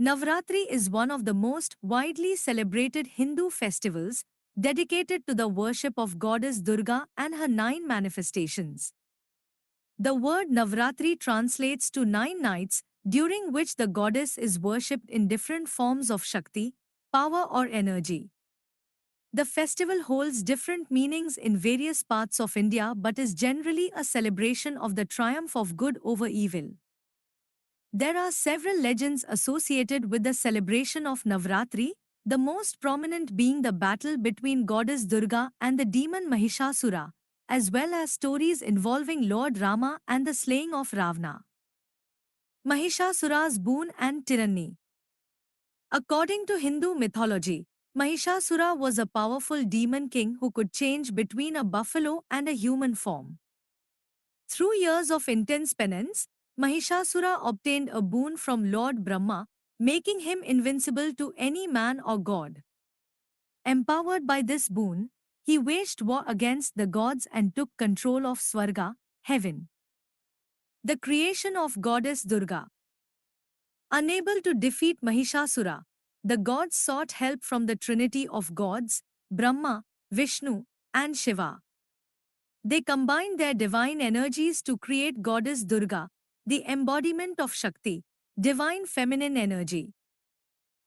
Navratri is one of the most widely celebrated Hindu festivals dedicated to the worship of goddess Durga and her nine manifestations. The word Navratri translates to 9 nights, during which the goddess is worshipped in different forms of Shakti, power or energy. The festival holds different meanings in various parts of India but is generally a celebration of the triumph of good over evil. There are several legends associated with the celebration of Navratri, the most prominent being the battle between goddess Durga and the demon Mahishasura, as well as stories involving Lord Rama and the slaying of Ravana. Mahishasura's boon and tyranny. According to Hindu mythology, Mahishasura was a powerful demon king who could change between a buffalo and a human form. Through years of intense penance, Mahishasura obtained a boon from Lord Brahma, making him invincible to any man or god. Empowered by this boon, he waged war against the gods and took control of Swarga, heaven. The creation of goddess Durga. Unable to defeat Mahishasura, the gods sought help from the trinity of gods, Brahma, Vishnu, and Shiva. They combined their divine energies to create goddess Durga, the embodiment of Shakti, divine feminine energy.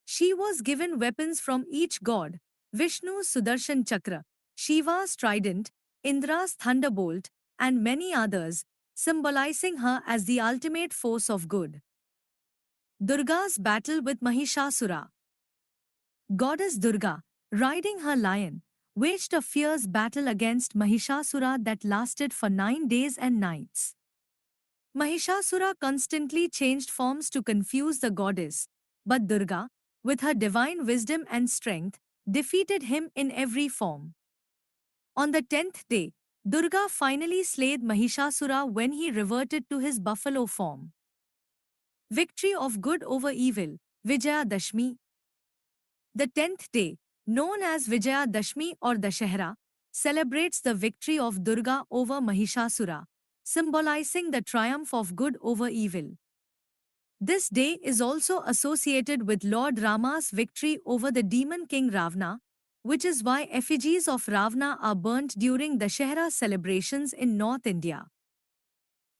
She was given weapons from each god, Vishnu's Sudarshan Chakra, Shiva's trident, Indra's thunderbolt, and many others, symbolizing her as the ultimate force of good. Durga's battle with Mahishasura. Goddess Durga, riding her lion, waged a fierce battle against Mahishasura that lasted for 9 days and nights. Mahishasura constantly changed forms to confuse the goddess, but Durga, with her divine wisdom and strength, defeated him in every form. On the 10th day, Durga finally slayed Mahishasura when he reverted to his buffalo form. Victory of good over evil, Vijayadashmi. The 10th day, known as Vijayadashmi or Dashehra, celebrates the victory of Durga over Mahishasura, symbolizing the triumph of good over evil. This day is also associated with Lord Rama's victory over the demon king Ravana, which is why effigies of Ravana are burnt during Dashehra celebrations in North India.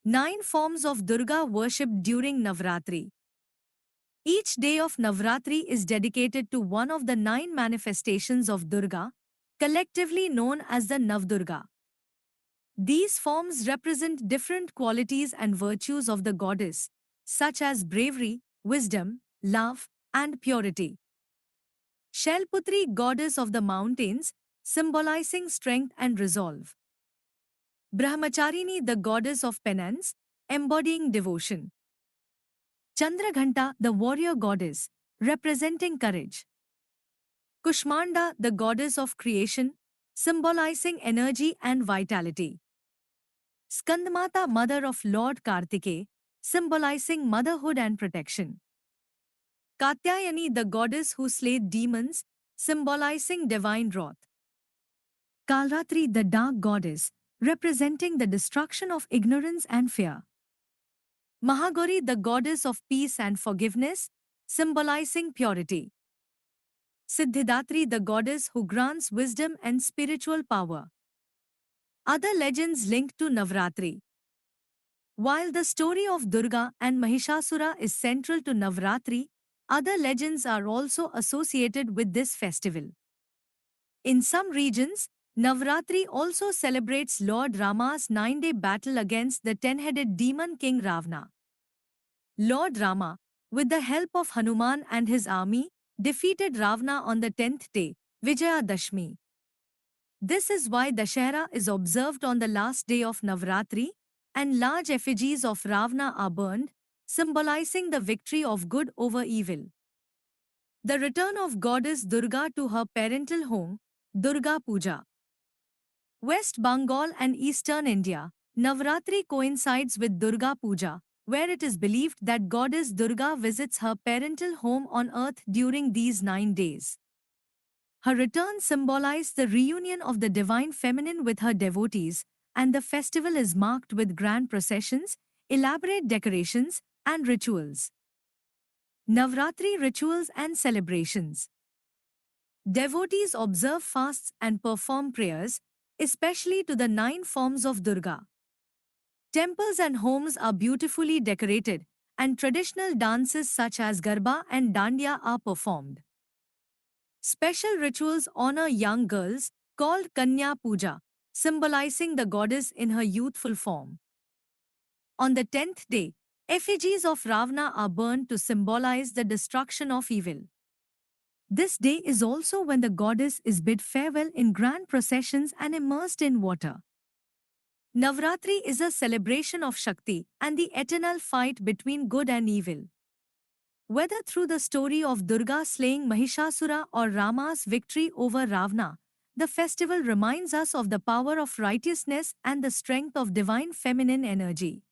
9 forms of Durga worship during Navratri. Each day of Navratri is dedicated to one of the 9 manifestations of Durga, collectively known as the Navdurga. These forms represent different qualities and virtues of the goddess, such as bravery, wisdom, love, and purity. Shailputri, goddess of the mountains, symbolizing strength and resolve. Brahmacharini, the goddess of penance, embodying devotion. Chandraghanta, the warrior goddess, representing courage. Kushmanda, the goddess of creation, symbolizing energy and vitality. Skandamata, mother of Lord Kartikeya, symbolizing motherhood and protection. Katyayani, the goddess who slayed demons, symbolizing divine wrath. Kalratri, the dark goddess, representing the destruction of ignorance and fear. Mahagauri, the goddess of peace and forgiveness, symbolizing purity. Siddhidatri, the goddess who grants wisdom and spiritual power. Other legends linked to Navratri. While the story of Durga and Mahishasura is central to Navratri, other legends are also associated with this festival. In some regions, Navratri also celebrates Lord Rama's 9-day battle against the 10-headed demon king Ravana. Lord Rama, with the help of Hanuman and his army, defeated Ravana on the 10th day, Vijayadashmi. This is why Dashehra is observed on the last day of Navratri, and large effigies of Ravana are burned, symbolizing the victory of good over evil. The return of goddess Durga to her parental home, Durga Puja. West Bengal and eastern India, Navratri coincides with Durga Puja, where it is believed that goddess Durga visits her parental home on earth during these 9 days. Her return symbolizes the reunion of the divine feminine with her devotees, and the festival is marked with grand processions, elaborate decorations, and rituals. Navratri rituals and celebrations. Devotees observe fasts and perform prayers, especially to the 9 forms of Durga. Temples and homes are beautifully decorated, and traditional dances such as Garba and Dandiya are performed. Special rituals honor young girls, called Kanya Puja, symbolizing the goddess in her youthful form. On the 10th day, effigies of Ravana are burned to symbolize the destruction of evil. This day is also when the goddess is bid farewell in grand processions and immersed in water. Navratri is a celebration of Shakti and the eternal fight between good and evil. Whether through the story of Durga slaying Mahishasura or Rama's victory over Ravana, the festival reminds us of the power of righteousness and the strength of divine feminine energy.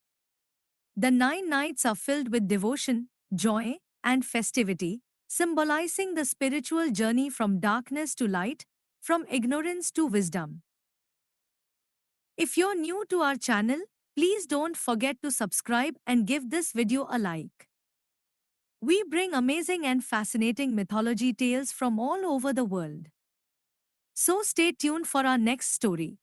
The 9 nights are filled with devotion, joy, and festivity, symbolizing the spiritual journey from darkness to light, from ignorance to wisdom. If you're new to our channel, please don't forget to subscribe and give this video a like. We bring amazing and fascinating mythology tales from all over the world. So stay tuned for our next story.